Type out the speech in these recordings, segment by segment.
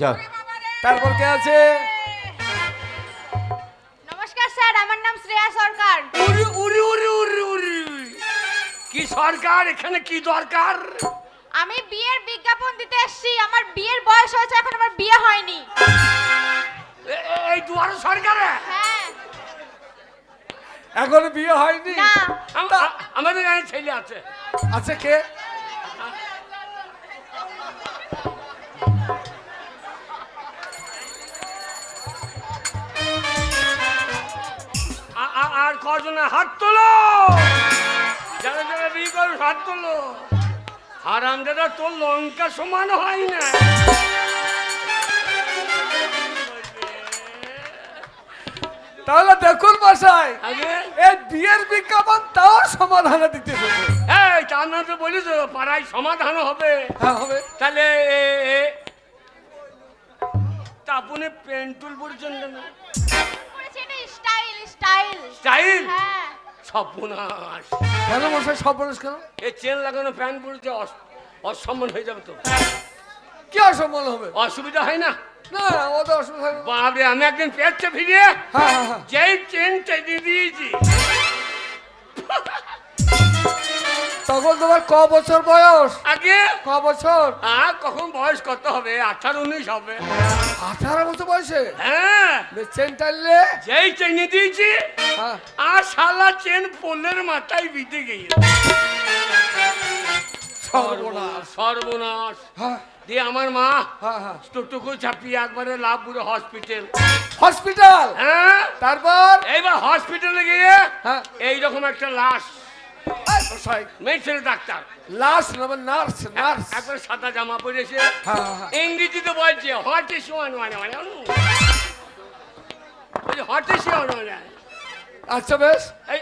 যাও। তারপর কে আছে? নমস্কার স্যার, আমার নাম শ্রেয়া সরকার। উরি উরি উরি উরি উরি কি সরকার, এখানে কি দরকার? আমি বিয়ের বিজ্ঞাপন দিতে এসেছি। আমার বিয়ের বয়স হয়েছে, এখন আমার বিয়ে হয়নি। এই দুয়ারে সরকারে হ্যাঁ। এখনো বিয়ে হয়নি? না। আমাদের গায়ে ছেলে আছে। আছে কে? আর কজনে হাত তোলো, যারা যারা বিয়ে করো হাত তোলো। হারাম দাদা তোর লঙ্কা সমান হয় না। তাহলে দেখুন মশাই, আগে এই বিয়ের বিজ্ঞাপন তাও সমাধানে দিতে হবে। এই তার না তো বলিস পাড়ায় সমাধান হবে। হ্যাঁ হবে। তাহলে তা আপনি পেন্টুল পড়ছেন কেন? বলেছি এটা স্টাইল স্টাইল। স্টাইল হ্যাঁ। সর্বনাশ। কেন মশাই সর্বনাশ কেন? এই চেন লাগানো প্যান্ট পড়ছে অসম্মান হয়ে যাবে তো। কি অসম্মান হবে? অসুবিধা হয় না? না না, ও তো অসুবিধা হবে না। বাবরে আমি একদিন পেয়েছে ফিরিয়ে হ্যাঁ হ্যাঁ হ্যাঁ। যেই চেন টেনে দিয়েছি, তখন তোমার ক বছর বয়স? আগে ক বছর? কখন বয়স কত হবে? 18-19 হবে। 18 বছর বয়সে হ্যাঁ, চেন টানলে? যেই চেনে দিয়েছি হ্যাঁ। আর শালা চেন পোলের মাথায় বিঁধে গিয়ে সর্বনাশ। সর্বনাশ। হ্যাঁ দিয়ে আমার মা হ্যাঁ হ্যাঁ। টুকটুকু ছাপিয়ে একবারে লাভপুরে হসপিটাল। হসপিটাল? হ্যাঁ, তারপর? এইবার হসপিটালে গিয়ে হ্যাঁ। এইরকম একটা লাশ, এই মশাই, মেয়ে ছেলে ডাক্তার লাশ না নার্স? নার্স? একবার সাদা জামা পরেছে, হ্যাঁ হ্যাঁ। ইংরেজিতে বলছে হোয়াট ইজ ওয়ান মানে মানে হোয়াট ইজ ওয়ান মানে আচ্ছা বেশ, এই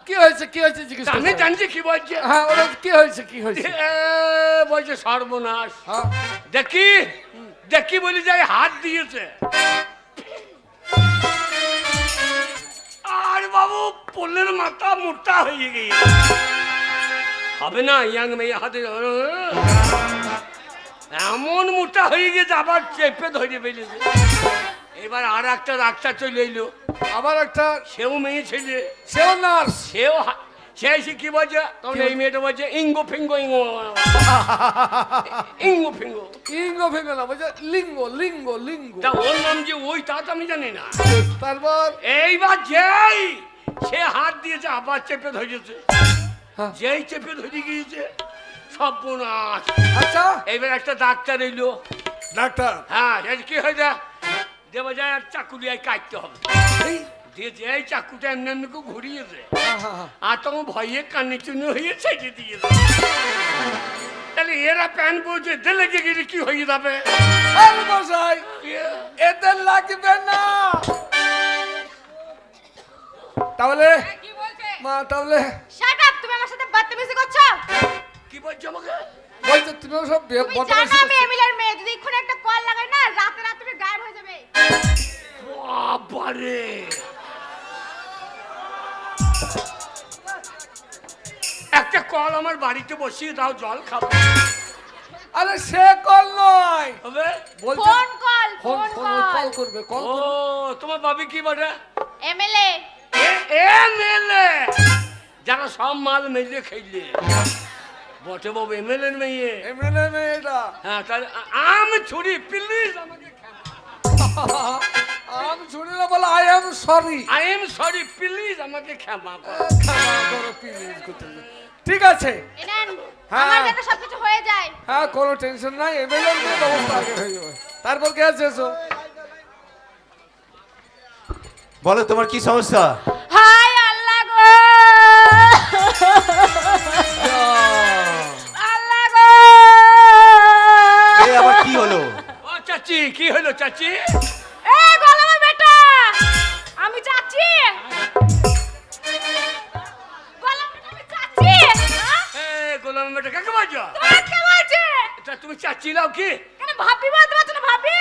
কি হয়েছে কি হয়েছে জিজ্ঞেস আমি করছি। জানছি কি বলছে। হ্যাঁ ওরা কি হয়েছে কি হয়েছে? বলছে সর্বনাশ। হ্যাঁ। দেখি দেখি বলি যাই হাত দিয়েছে, আর বাবু পোলের মাথা মোটা হয়ে গিয়েছে। হবে না ইয়াং মেয়ে হাতে এমন মোটা হয়ে গেছে, আবার চেপে ধরে ফেলেছে। এবার আর একটা ডাক্তার চলে এলো, আবার একটা? সেও মেয়ে ছেলে, সেও নার্স? সে এসে কি বলছে, তখন এই মেয়েটা বলছে ইঙ্গো ফিঙ্গো ইঙ্গো ইঙ্গো ফিঙ্গো। ইঙ্গো ভেঙে না, বলছে লিঙ্গ লিঙ্গ লিঙ্গ। তা ওর নাম যে ওই তা তো আমি জানি না। তারপর? এইবার যেই সে হাত দিয়েছে আবার চেপে ধরেছে, হ্যাঁ। যেই চেপে ধরে গিয়েছে সর্বনাশ। আচ্ছা এইবার একটা ডাক্তার এলো। ডাক্তার? হ্যাঁ, কি হয়েছে? দেবো যায় আর চাকু দিয়ে কাটতে হবে। এই, দিয়ে যেই চাকুটা এমনি এমনি করে ঘুরিয়েছে, হ্যাঁ, হ্যাঁ, হ্যাঁ। আর তখন ভয়ে কানে চুনি হয়ে ছেড়ে দিয়েছে। তাহলে এরা প্যান পড়ছে, এদের লেগে গেলে কি হয়ে যাবে? আরে মশাই, এদের লাগবে না। তাহলে কি বলছে? মা, তাহলে শাট আপ, তুমি আমার সাথে বাদতমিজি করছো? কি বলছো আমাকে? বলছে তুমিও সব তুমি বদমাইশি জানো আমি করছো। এমিলের মেয়ে, যদি এক্ষুনি একটা কল লাগাই না, রাতে রাতে তুমি গায়েব হয়ে যাবে। বাবারে, একটা কল আমার বাড়িতে বসিয়ে দাও, জল খাবো। আরে সে কল নয়, হবে? বলছে phone call, phone phone phone call call. করবে, কল ও করবে। তোমার বাবি কি বলে? এমএলএ। এমএলএ, যারা সব মাল মেলে খেলে বটে বাবু এমএলএ মেয়ে। এমএলএ মেয়েটা। হ্যাঁ, তাহলে আমি ছুরি প্লিজ আমাকে আমি শুনি না বলে I am sorry. I am sorry please আমাকে ক্ষমা করো। ঠিক আছে, এনেন, হ্যাঁ। আমার যাতে সবকিছু হয়ে যায়। হ্যাঁ কোনো টেনশন নাই, এমএলএ এর ব্যবস্থা আগে হয়ে যাবে। তারপর কে আছে এসো? বলো তোমার কি সমস্যা? হাই আল্লাহ গো, আল্লাহ গো। এ আবার কি হলো? ও চাচি, কি হলো চাচি? এ গোলামের বেটা, আমি যাচ্ছি। গোলামের বেটা, আমি যাচ্ছি। হ্যাঁ? এ গোলাম বেটা কাকে বলছো? তোমার কে বলছে? তা তুমি চাচি লাও কি? কেন ভাবি বলতে পারছো না? ভাবি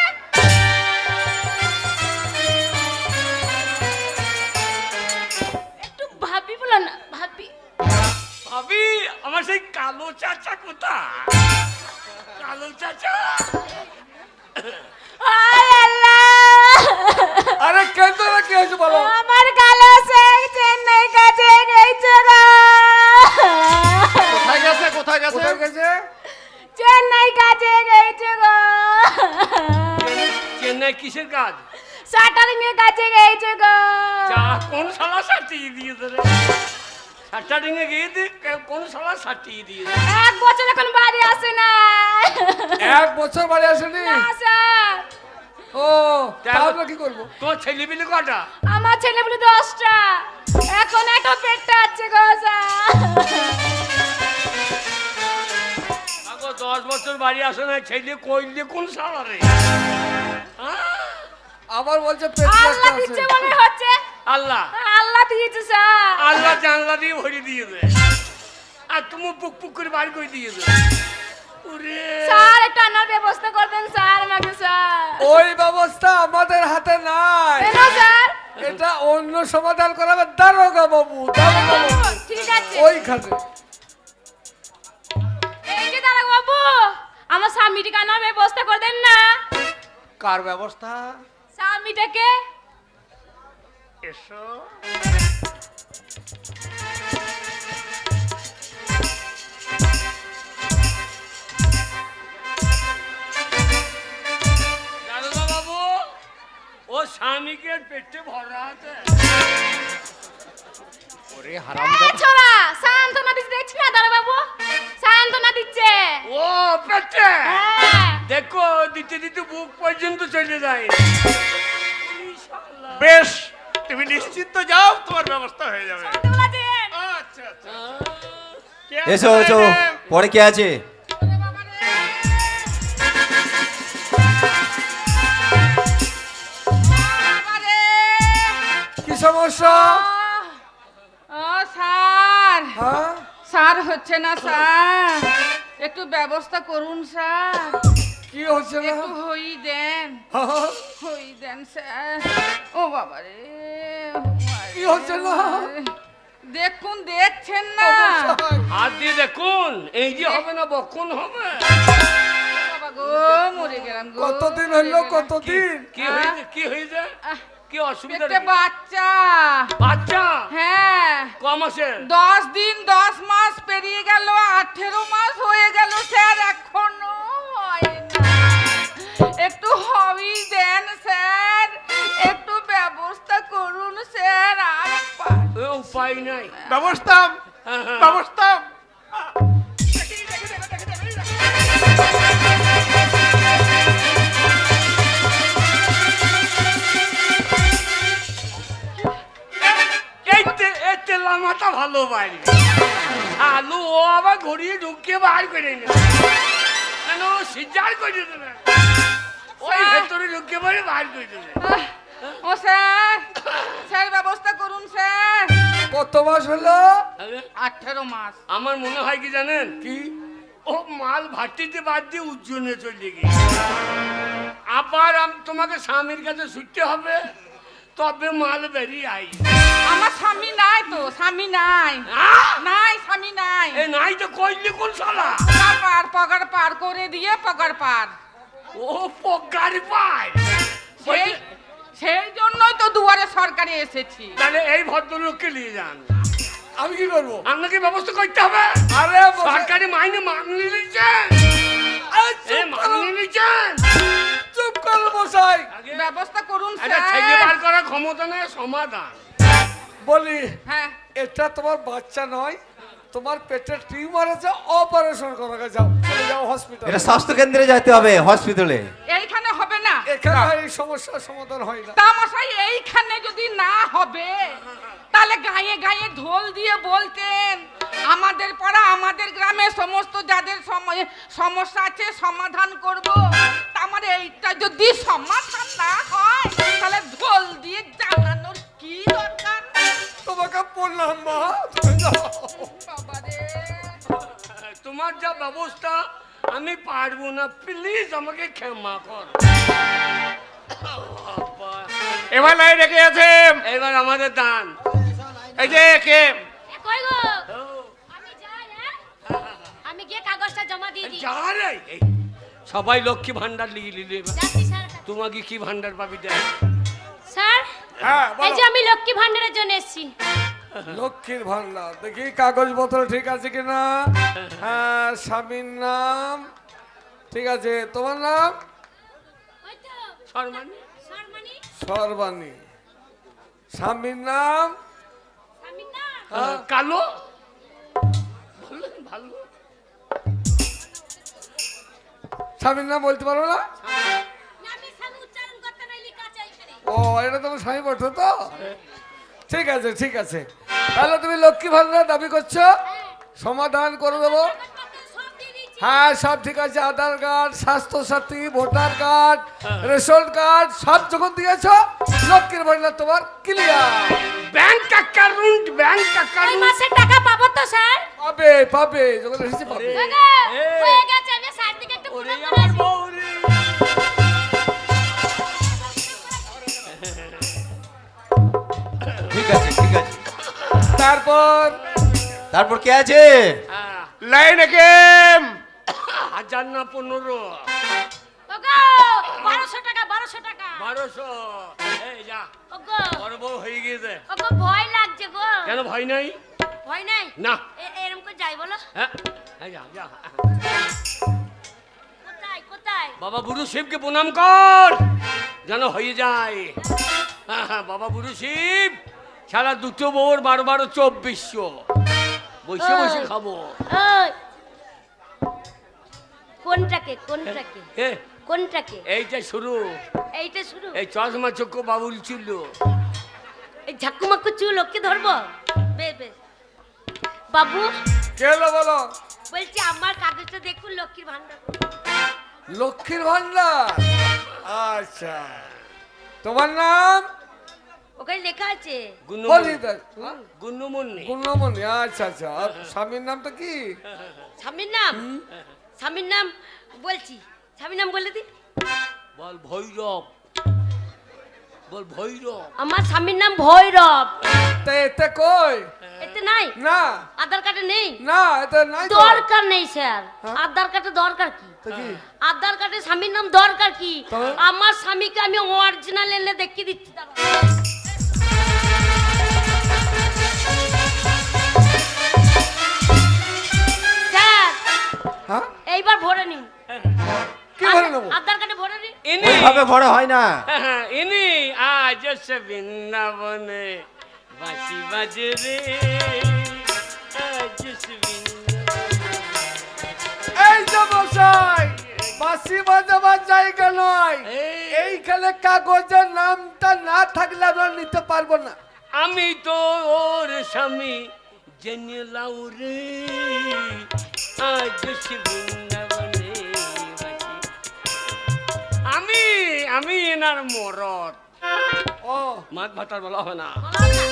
একটু ভাবি বলো না, ভাবি। ভাবি আমার সেই কালো চাচা কোথায়? কালো চাচা চেন্নাই কিসের কাজ? শাটারিং এর কাছে গেছে গো। যা, কোন শালা সাটিয়ে দিয়েছে রে? শাটারিং এ গিয়ে কোন শালা সাটিয়ে দিয়েছে? 1 বছর এখন বাড়ি আসে না। 1 বছর বাড়ি আসেনি? না স্যার। ও, তাহলে কি করবো? তোর ছেলেপিলে কটা? আমার ছেলে বলে 10টা। এখন একটা পেটটা আছে গো স্যার। আগো 10 বছর বাড়ি আসে না, ছেলে কইলে কোন শালা রে? আবার বলছে পেট আল্লাহ আছে। দিচ্ছে মনে হচ্ছে। আল্লাহ আল্লাহ দিয়েছে স্যার। আল্লাহ জানলা দিয়ে ভরে দিয়েছে, আর তুমি পুক পুক করে বাড়ি করে দিয়েছে। ওরে স্যার একটা আনার ব্যবস্থা করবেন স্যার আমাকে স্যার। ওই ব্যবস্থা আমাদের হাতে নাই। কেন স্যার? এটা অন্য সমাধান করাবে দারোগা বাবু, দারোগা বাবু। ঠিক আছে। ওইখানে এই যে দাঁড়া বাবু, আমার স্বামীটিকে আনার ব্যবস্থা করে দেন না। কার ব্যবস্থা? স্বামীটাকে। এসো। দারোগা বাবু, ও স্বামীকে পেটে ভরা আছে। ওরে হারামজাদা। ছোড়া সান্ত্বনা দিচ্ছে, দেখছি না দাঁড়া বাবু, সান্ত্বনা দিচ্ছে। ও পেটে হ্যাঁ। দেখো, দিতে দিতে বুক পর্যন্ত চলে যায়। বেশ, তুমি নিশ্চিন্ত যাও, তোমার ব্যবস্থা হয়ে যাবে। সত্যি বলেছেন? আচ্ছা আচ্ছা। এসো এসো, পরে কে আছে? ওরে বাবা রে। বাবা রে। কি সমস্যা? ও স্যার, হ্যাঁ, স্যার হচ্ছে না স্যার, একটু ব্যবস্থা করুন স্যার, কি হচ্ছে না? একটু হই দেন, হ্যাঁ, হই দেন স্যার। ও বাবা রে, কি হচ্ছে না? দেখুন, দেখছেন না? হাত দিয়ে দেখুন, এই যে হবে না বকন হবে। বাবা গো, মরে গেলাম গো। কতদিন মরে হইলো? গেলাম। কতদিন? কি হয়েছে? কি হয়েছে? আহ, কি অসুবিধা? পেটে বাচ্চা। বাচ্চা হ্যাঁ, কম আছে? 10 দিন 10 মাস পেরিয়ে গেল, 18 মাস হয়ে গেল স্যার, এখনো হয় না। একটু হবি দেন স্যার, একটু ব্যবস্থা করুন স্যার। আর উপায় নাই। ব্যবস্থা হ্যাঁ, হ্যাঁ। ব্যবস্থা। এই তেলা মাথা ভালো বাইরে আলু, ও আবার ঘুরিয়ে ঢুকিয়ে বার করে নে, কেন সিজার করে দেবে, ওই ভেতরে ঢুকিয়ে পরে বার করে দেবে। ও স্যার, স্যার ব্যবস্থা করুন স্যার। কত মাস হলো? 18 মাস। আমার মনে হয় কি জানেন কি, ও মাল ভাটিতে বাদ দিয়ে উজ্জনে চলে গিয়ে আবার তোমাকে স্বামীর কাছে ছুটতে হবে, তবে মাল বেরিয়ে আই। আমার স্বামী নাই তো, স্বামী নাই, নাই স্বামী নাই। এ নাই তো কইলি কোন শালা? পগার পার করে দিয়ে পগার পার। ও পগারি পায়। সেই জন্যই তো দুয়ারে সরকারে এসেছি। তাহলে এই ভদ্রলোককে নিয়ে যান। আমি কি করবো? আপনাকে ব্যবস্থা করতে হবে। আরে বসে- সরকারি মাইনে মাগনি নিচ্ছেন, আরে এ চুপ করো, মাগনি নিচ্ছেন। চুপ করো মশাই। ব্যবস্থা করুন এটা ছেলে বার স্যার। করার ক্ষমতা নেই, সমাধান। বলি, হ্যাঁ, এটা তোমার বাচ্চা নয়, তোমার পেটের টিউমার আছে, অপারেশন করা যাও, চলে যাও হসপিটালে। এটা স্বাস্থ্য কেন্দ্রে যেতে হবে, হসপিটালে। এইখানে হবে না। এখানে এই সমস্যার সমাধান হয় না। তামাশাই এইখানে যদি না হবে, তাহলে গায়ে গায়ে ঢোল দিয়ে বলতেন, আমাদের পাড়া আমাদের গ্রামে সমস্ত যাদের সমস্যা আছে সমাধান করব। আমার এইটা যদি সমাধান না হয়, তাহলে ঢোল দিয়ে জানানোর কি দরকার? তোমাকে বললাম মা, তুমি যাও। বাবারে, তোমার যা ব্যবস্থা আমি পারবো না, প্লিজ আমাকে ক্ষমা কর। এবার নাই রেখে আছে। এবার আমাদের দান। এই যে কে? এ কই গো? আমি যাই হ্যাঁ? আমি গিয়ে কাগজটা জমা দিয়ে দিই। যা রে, এই, সবাই লক্ষ্মী ভান্ডার লিখে নিলে, যাচ্ছি স্যার। তোমাকে কি ভান্ডার পাবি দেখ। স্যার, হ্যাঁ, এই বলো। যে আমি লক্ষ্মী ভান্ডারের জন্য এসেছি। লক্ষ্মীর ভান্ডার দেখি কাগজপত্র ঠিক আছে কিনা। হ্যাঁ, স্বামীর নাম ঠিক আছে, তোমার নাম? শর্মানি শর্মানি সর্বাণী। স্বামীর নাম? স্বামীর নাম হ্যাঁ। কালো ভালো ভালো স্বামীর নাম বলতে পারো না? নামে স্বামী উচ্চারণ করতে নাই লেখা আছে এখানে। ও, এটা তোমার স্বামী পড়তো তো? ঠিক আছে ঠিক আছে, তাহলে তুমি লক্ষ্মী ভান্ডার দাবি করছো, সমাধান করে দেবো। কাগজপত্র সব দিয়ে দিয়েছি। হ্যাঁ, সব ঠিক আছে। আধার কার্ড, স্বাস্থ্য সাথী, ভোটার কার্ড, রেশন কার্ড সব যখন দিয়েছো, লক্ষ্মীর ভান্ডার তোমার ক্লিয়ার। ব্যাংক অ্যাকাউন্ট এই মাসের টাকা পাবো তো স্যার? পাবে পাবে, যখন এসেছি পাবে। দাদা, হয়ে গেছে, আমি সাইড থেকে একটু ওরে পুরো করে আমার আসি। বউ রে। ঠিক আছে ঠিক আছে। তারপর তারপর কে আছে? হ্যাঁ, লাইন গেম 1000 না 15 ওগো, 1200 টাকা, 1200 টাকা। 1200। এই যা ওগো, বড় বউ হয়ে গিয়েছে। ওগো, ভয় লাগছে গো। কেন ভয় নাই? ভয় নাই? না। এরকম করে যাই বলো। হ্যাঁ এই যা যা। কোথায় কোথায়? বাবা বুড়ো শিবকে প্রণাম কর, যেন হয়ে যায়। হ্যাঁ, বাবা বুড়ো শিব সারা দুটো বউর 12 2400 বসে বসে খাবো। ওই, কোনটাকে কোনটাকে এ, কোনটাকে? এইটা শুরু। এইটা শুরু? এই চশমা চক্ষু বাবুল ছিল। এই ঝাকুমাকু চুল ওকে ধরবো? বেশ বেশ। বাবু, কে হলো বলো? বলছি আমার কাগজটা দেখুন, লক্ষ্মীর ভান্ডার। লক্ষ্মীর ভান্ডার। আচ্ছা, তোমার নাম? ওখানে লেখা আছে হরিদাস। গুন্নুমুন্নি। গুণমণি। আচ্ছা আচ্ছা, আর স্বামীর নামটা কি? স্বামীর নাম? স্বামীর নাম বলছি, স্বামীর নাম বলে দি। বল ভৈরব, বল ভৈরব। আমার স্বামীর নাম ভৈরব। তা এতে কই? এতে নাই? না আধার কার্ডে নেই? না, এতে নাই তো। দরকার নেই স্যার, আধার কার্ডে দরকার কি? তা কি? আধার কার্ডে স্বামীর নাম দরকার কি? তবে? আমার স্বামীকে আমি অরিজিনাল এনে দেখিয়ে দিচ্ছি, দাঁড়াও। স্যার, হ্যাঁ, এইবার ভরে নিন। কি ভরে নেবো? আধার কার্ডে ভরে নিন। ইনি ওইভাবে বড় হয় না। ইনি আজ সে বৃন্দাবনে বাঁশি বাজে রে, আজ সে এই যে মশাই, বাঁশি বাজাবার জায়গা নয়, এই। এইখানে কাগজের নামটা না থাকলে আমরা নিতে পারবো না। আমি তো ওর স্বামী জেনে লাউ রে, আজ সে বৃন্দাবনে বাঁশি। আমি এনার মরদ। ও, মাছ ভাতার বলা হয় না। বলা হবে না?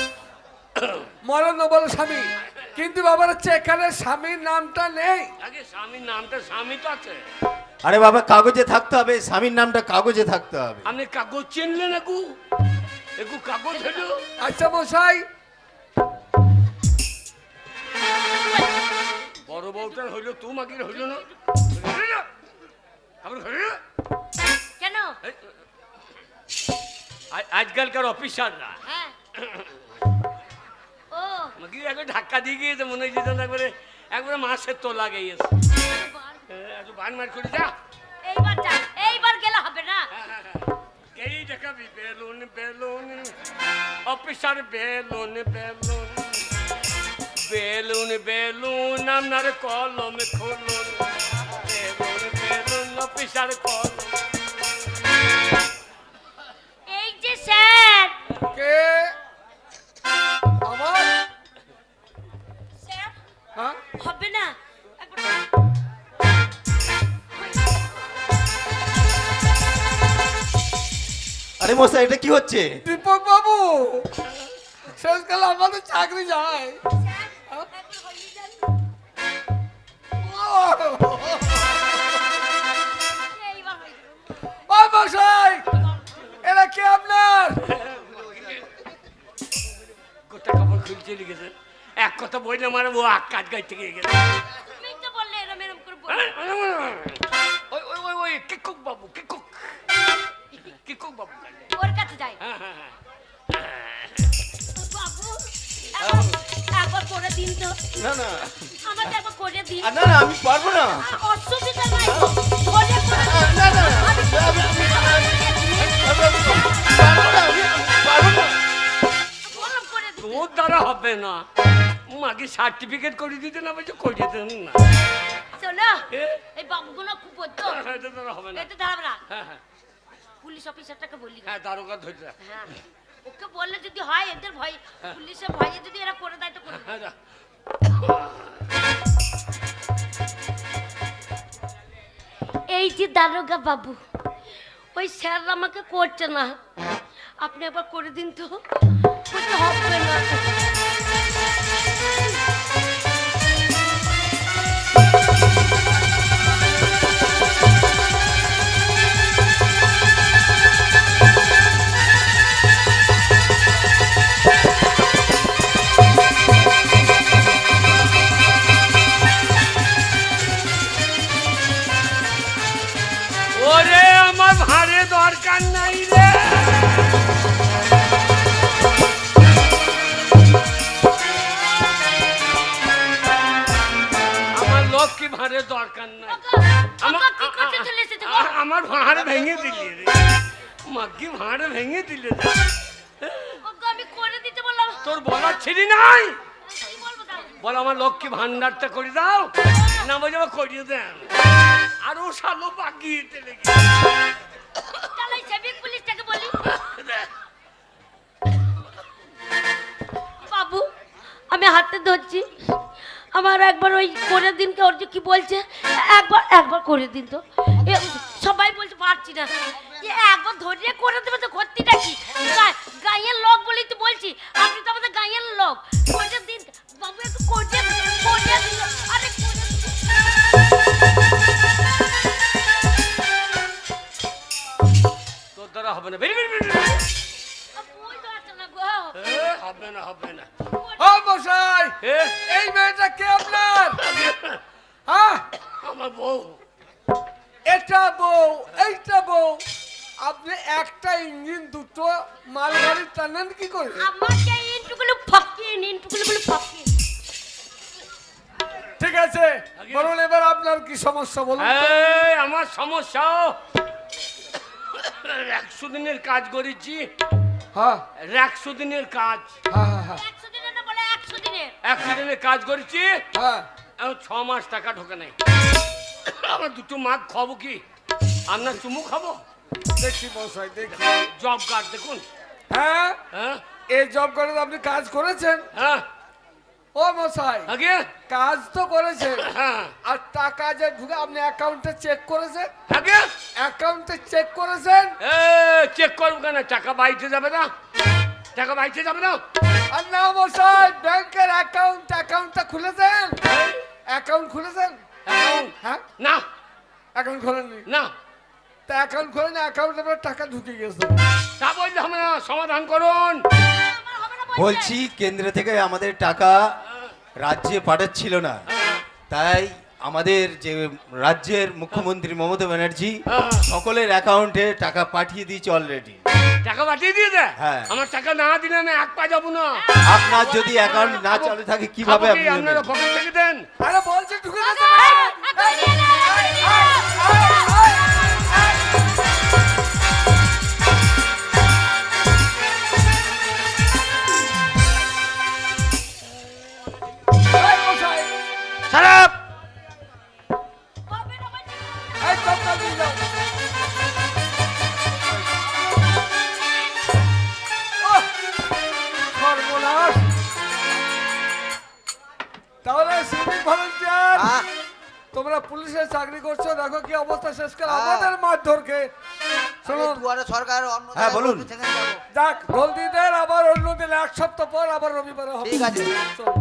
মরণ বলো স্বামী, কিন্তু বাবার হচ্ছে এখানে স্বামীর নামটা নেই। আগে স্বামীর নামটা স্বামী তো আছে। আরে বাবা, কাগজে থাকতে হবে, স্বামীর নামটা কাগজে থাকতে হবে। আপনি কাগজ চিনলেন একু একু কাগজ হলো। আচ্ছা মশাই, বড় বউটার হইলো তোমাকে হইলো না? হইলো না? আবার হইলো না? কেন? এই, আজকালকার অফিসাররা হ্যাঁ। ও, আমাকে একবার ধাক্কা দিয়ে গিয়েছে, মনে হয়েছে যেন একবারে মাছের তোলা গিয়েছে। একটু বান মার করে যা। এইবার যা, এইবার গেলে হবে না। এই দেখাবি balloon balloon, officer balloon balloon, balloon balloon আপনার কলম খুলুন, বেলুন বেলুন অফিসার কলম। এই যে স্যার, কে? আমার? স্যার হ্যাঁ, হবে না। আরে মশাই, এটা কি হচ্ছে? দীপক বাবু, শেষকালে আমাদের চাকরি যায়। এইবার হয়ে গেল। ও মশাই, এরা কে আপনার? গোটা কাপড় খুলছে লিখেছে, এক কথা বললে আমার ও কাজ গাছ থেকে গেছে। তুমি তো বললে এরম এরম করে বল। ওই ওই ওই ওই কিকুক বাবু, কিকুক কিকুক বাবু। ওর কাছে যাই। হ্যাঁ হ্যাঁ হ্যাঁ। বাবু, একবার করে দিন তো। না না, আমাকে একবার করে দিন। না না, আমি পারবো না। অসুবিধা নাই, করে না না, আমি হবে না। মাকে সার্টিফিকেট করে দিতে না বলছে করিয়ে দেন না। শোনো এ? এই বাবুগুলো খুব বলতো এটা তো হবে না। এটা দাঁড়াবে না হ্যাঁ হ্যাঁ পুলিশ অফিসারটাকে বললি হ্যাঁ দারোগা ধরছে। হ্যাঁ ওকে বললে যদি হয় এদের ভয় পুলিশের ভয়ে যদি এরা করে দেয় তো করে দেয়। হ্যাঁ যা। এই যে দারোগা বাবু ওই স্যার আমাকে করছে না আপনি আবার করে দিন তো বলছে হবে না ওরে আমার ভাড়ে দরকার নাই রে। আমার লক্ষ্মী ভাড়ে দরকার নাই। ওগো, কি করতে চলে এসেছে গো? আমার ভাড় ভেঙে দিলি রে। মাকে ভাড় ভেঙে দিলে যা। ওগো, আমি করে দিতে বললাম তোর বলার ছিলি নাই। কি বলবো তাহলে? বল আমার লক্ষ্মী ভান্ডারটা করে দাও না বলে করিয়ে দেন। আর ও শালো বাগিয়েতে লেগে তাহলে সেভিক পুলিশটাকে বলি বাবু আমি হাতে ধরছি আমার একবার ওই করে দিন কে ওর যে কি বলছে একবার করে দিন তো সবাই বলছে পারছি না একবার ধরিয়ে করে দেবে তো ক্ষতিটা কি গাঁয়ের লোক বলেই তো বলছি আপনি তো আমাদের গাঁয়ের লোক করে দিন বাবু একটু করে দিন আরে তোর দ্বারা হবে না। বেরি বেরি বেরি ওই তো আছে না গো হবে না হবে না। ও মশাই এ, এই মেয়েটা কে আপনার হ্যাঁ আমার বউ। এটা বউ এইটা বউ আপনি একটা ইঞ্জিন দুটো মালগাড়ি টানেন কি করে আমাকে ইন্টুগুলো ফাকিয়ে ঠিক আছে বলুন এবার আপনার কি সমস্যা বলুন তো? এই আমার সমস্যা 100 দিনের কাজ করেছি। হ্যাঁ 100 দিনের কাজ। হ্যাঁ হ্যাঁ হ্যাঁ 100 দিনের না বলে 100 দিনের 100 দিনের কাজ করেছি। হ্যাঁ এখন 6 মাস টাকা ঢোকে নাই। আমার দুটো মাছ খাবো কি? আপনার চুমু খাবো? দেখি মশাই দেখি জব কার্ড দেখুন। হ্যাঁ হ্যাঁ এই জব করে আপনি কাজ করেছেন হ্যাঁ ও মশাই আগে কাজ তো করেছেন হ্যাঁ আর টাকা যে ঢুকে আপনি অ্যাকাউন্টে চেক করেছেন আগে অ্যাকাউন্টে চেক করেছেন চেক করবো কেন? টাকা বাইতে যাবে না? টাকা বাইতে যাবে না? আর না মশাই ব্যাংকের অ্যাকাউন্টটা খুলেছেন অ্যাকাউন্ট খুলেছেন Account? হ্যাঁ না অ্যাকাউন্ট খোলেননি না তা অ্যাকাউন্ট খোলেন অ্যাকাউন্টে আপনার টাকা ঢুকে গেছে তা বললে হবে না। সমাধান করুন। আমার হবে না বলছি কেন্দ্র থেকে আমাদের টাকা রাজ্যে পাঠাচ্ছিল না, তাই আমাদের যে রাজ্যের মুখ্যমন্ত্রী মমতা ব্যানার্জি সকলের অ্যাকাউন্টে টাকা পাঠিয়ে দিয়েছে অলরেডি। টাকা পাঠিয়ে দিয়ে দে। হ্যাঁ। আমার টাকা না দিলে আমি এক পা যাবো না। আপনার যদি অ্যাকাউন্ট না চালু থাকে কিভাবে খাবো কি? আপনি আপনারা নেবেন? পকেট থেকে দেন। আরে বলছি ঢুকে গেছে এই মশাই, খারাপ এই টপটা দিয়ে যাও। ওহ, সর্বনাশ। তাহলে সিভিক ভলান্টিয়ার তোমরা পুলিশের চাকরি করছো, দেখো কি অবস্থা শেষকাল আমাদের মারধরকে শোনো সরকার অন্য হ্যাঁ, বলুন। সেখানে যাবো। যাক জলদি দেন, আবার অন্য দিন এক সপ্তাহ পর আবার রবিবারে হবে ঠিক আছে। চলো।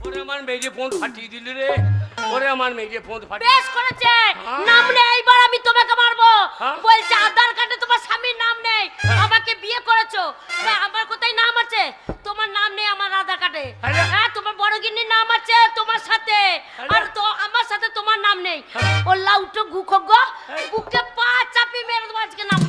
ওরে আমার মেয়ে ফোন ফাটিয়ে দিল রে। ওরে আমার মেয়ে ফোন ফাটিয়ে বেশ করেছে হ্যাঁ। নাম নেই এইবার আমি তোমাকে মারবো হ্যাঁ। বলছে আধার কার্ডে তোমার স্বামীর নাম নেই আমাকে বিয়ে করেছো তা আমার কোথায় নাম আছে তোমার নাম নেই আমার আধার কার্ডে আরে। হ্যাঁ তোমার বড় গিন্নির নাম আছে তোমার সাথে আরে। আর তো আমার সাথে তোমার নাম নেই ও লাউটো গুখো গো বুকে পা চাপি মেরে তোমার আজকে নাম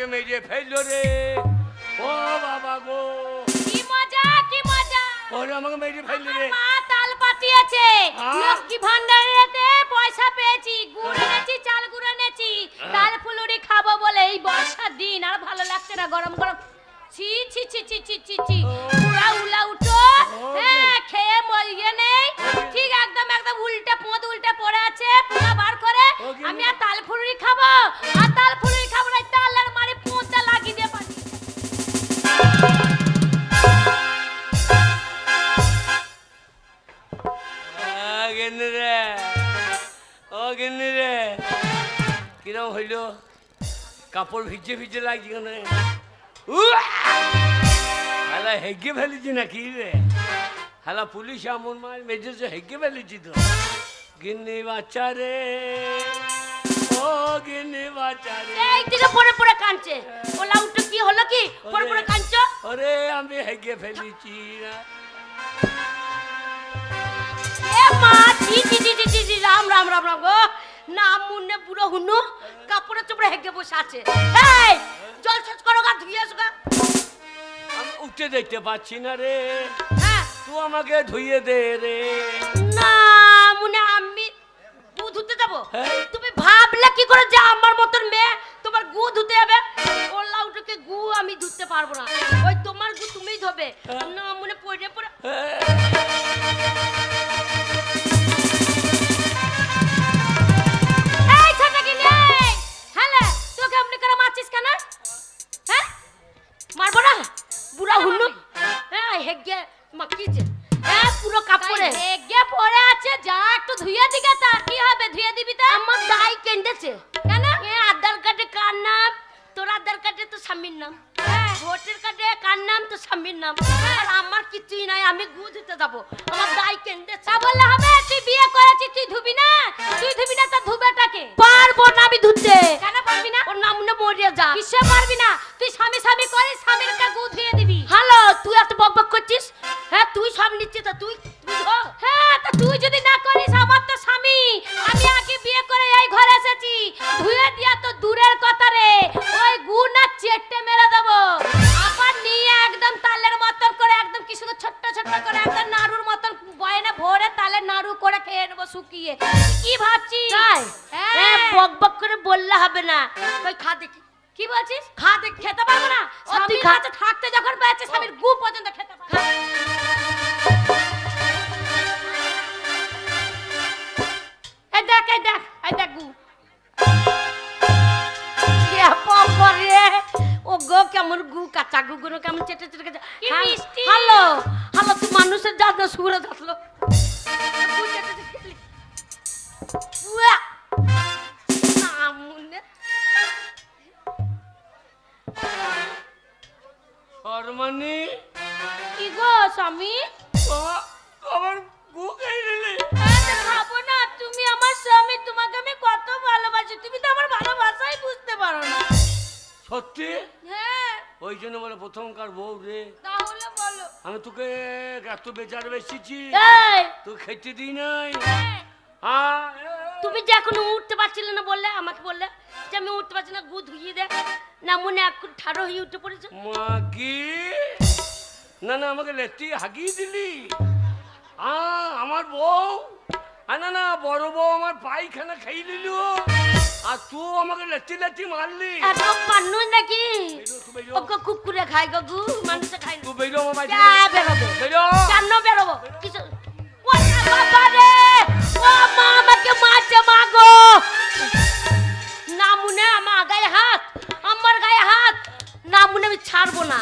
আমাকে মেরে ফেললো রে, ও বাবা গো, কি মজা কি মজা, ওরে আমাকে মেরে ফেললো রে। মা তাল পাতিয়েছে, হ্যাঁ? লক্ষ্মী ভান্ডারেতে পয়সা পেয়েছি, গুড় এনেছি, চাল গুঁড়ো এনেছি, তাল ফুলুরি খাবো বলে এই বর্ষার দিন আর ভালো লাগছে না, গরম গরম ছি ছি ছি ছি ছি ছি ছি, পুরা উলা উঠো, হ্যাঁ খেয়ে মরিয়ে নেই, ঠিক একদম একদম উল্টে পোঁদ উল্টে পড়ে আছে, পুরা বার করে আমি আর তাল ফুলুরি খাবো, আর তাল ফুলুরি খাবো না, তালের মারি পোঁদটা লাগিয়ে দিয়ে পারি। গেন্নি রে, ও গেন্নি রে, কিরম হইল? কাপড় ভিজে ভিজে লাগছে কেন? হালা হেগে ফেলেছি নাকি রে? হালা পুলিশ এমন মার মেজেছে, হেগে ফেলেছি তো। গিন্নি বাচ্চা রে, ও গিন্নি বাচ্চা রে, এই দিকে পড়ে পড়ে কাঁদছে, ওলা উঠো কি হলো কি পড়ে পড়ে কাঁদছো? ওরে আমি হেগে ফেলেছি না। এ মা জি জি জি জি জি জি, রাম রাম রাম রাম গো, নাম মুন্নে বুড়ো হুনু কাপড়ে চোপড়ে হেগে বসে আছে, এই জল শেষ করো গা, ধুয়ে আসো গা। আমি উঠে দেখতে পাচ্ছি না রে, হ্যাঁ তুই আমাকে ধুইয়ে দে রে। না মুনে আমি গু ধুতে যাবো, হ্যাঁ? তুমি ভাবলে কি করে যে আমার মতন মেয়ে তোমার গু ধুতে যাবে? ওলা উঠোকে গু আমি ধুতে পারবো না, ওই তোমার গু তুমিই ধোবে, না মুনে পড়ে পড়ে। এই ছোট গিনি, হ্যালে তোকে আপনি করে মারছিস কেন? হ্যাঁ মারবো না বুড়া হুল্লু, হ্যাঁ হেগে মাকিছে, হ্যাঁ পুরো কাপড়ে হেগে পড়ে আছে, যা একটু ধুইয়ে দিকে, তা কি হবে? ধুইয়ে দিবি তা? আমার দাই কেন্দেছে কেন? এ আধার কার্ডে কার নাম? তোর আধার কার্ডে তো স্বামীর নাম, ভোটার কার্ডে কার নাম? তো স্বামীর নাম, আর আমার কিছুই নাই, আমি গু ধুতে যাবো, আমার দাই কেন্দেছে। তা বললে হবে? তুই বিয়ে করেছিস, তুই ধুবি না? তুই ধুবি না তা ধুবেটাকে? পারবো না আমি ধুতে। কেন পারবি না? ওর নাম না মরিয়া যা। কিসে পারবি না? তুই স্বামী স্বামী করিস, স্বামীর কা গু ধুয়ে দিবি। হ্যালো তুই এত বক বক করছিস? হ্যাঁ তুই সব নিচ্ছিস, তা তুই ধো। হ্যাঁ তা তুই যদি না করিস, আমার তো স্বামী, আমি আগে বিয়ে করে এই ঘরে এসেছি, ধুয়ে দিয়া তো দূরের কথা রে, ওই গু না চেটে মেরে দেবো, আবার নিয়ে একদম তালের মতন করে, একদম কি সুন্দর ছোট্ট ছোট্ট করে, একদম নাড়ুর মতন বয়নে ভরে তালের নাড়ু করে খেয়ে নেবো শুকিয়ে। কি ভাবছিস? হ্যাঁ বক বক করে বললে হবে না, তুই খা দেখি। কি বলছিস? খা দেখি। খেতে পারবো না, তুই কাছে থাকতে যখন পেয়েছিস স্বামীর গু পর্যন্ত খেতে পারবো। এই দেখ এই দেখ এই দেখ গু। ও গো কেমন গু, কাঁচা গু গুলো কেমন চেটে চেটে কাঁচা। হ্যালো হ্যালো তুই মানুষের জাত না, সুরে যাতলো শর্মানি, কি গো স্বামী? আমার গু খেয়ে নিলি। খাবো না, তুমি আমার স্বামী, তোমাকে আমি কত ভালোবাসি, তুমি তো আমার ভালোবাসাই বুঝতে পারো না। সত্যি? হ্যাঁ ওই জন্য বলে প্রথমকার বউ রে, তাহলে বলো। আমি তোকে এত বেচার বেশিছি, এই তুই খেতে দিই নাই। তুমি যে এখনো উঠতে পারছিলে না, বললে আমাকে বললে যে আমি উঠতে পারছি না, গু ধুইয়ে দে না, মনে এখন ঠাড়ো হয়ে উঠে পড়েছে। মাগি, না না আমাকে লেটি হাগিয়ে দিলি। আমার বউ, না না বড় বউ আমার পায়খানা খেয়ে নিল, আর তুই আমাকে লেটি লেটি মারলি। একদম পান্নু নাকি? বেরো, তুই বেরো। ওকে কুকুরে খায় গো গু, মানুষে খায় না। তুই বেরো আমার বাড়ি যা বেরোবে। বেরো। কেন বেরোবো? কিছু ও না বাবা রে, ও মা আমাকে মারছে মা গো। না মুনে আমার গায়ে হাত, আমার গায়ে হাত, না মুনে আমি ছাড়বো না।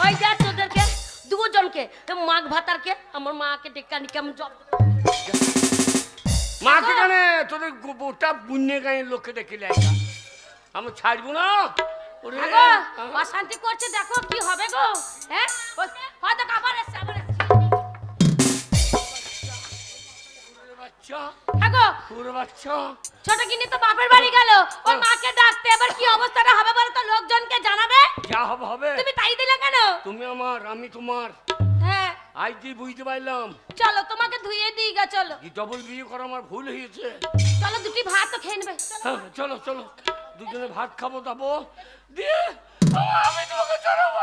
ওই যা তোদেরকে দুজনকে, মাঘ ভাতারকে, আমার মাকে ডেকে আনি, কেমন জব। মাকে কানে তোদের গোটা বুনে গায়ে লোককে ডেকে লাইগা, আমি ছাড়বো না। ওরে গো অশান্তি করছে, দেখো কি হবে গো। হ্যাঁ হয়তো আবার এসছে, আবার এসছে। বাচ্চা, আগো পুরো বাচ্চা, ছোট গিনি তো বাপের বাড়ি গেল, ওর মাকে ডাকতে, এবার কি অবস্থাটা হবে বলো তো, লোকজনকে জানাবে। যা হবে হবে। তুমি তাই দিলে কেন? তুমি আমার, আমি তোমার। হ্যাঁ আজ তুই বুঝতে পারলাম চলো তোমাকে ধুইয়ে দিই গা, চলো কি ডবল বিয়ে করা আমার ভুল হয়েছে। চলো দুটি ভাত তো খেয়ে নেবে। হ্যাঁ, চলো চলো দুজনে ভাত খাবো দাবো দিয়ে আমি তোমাকে চড়াবো।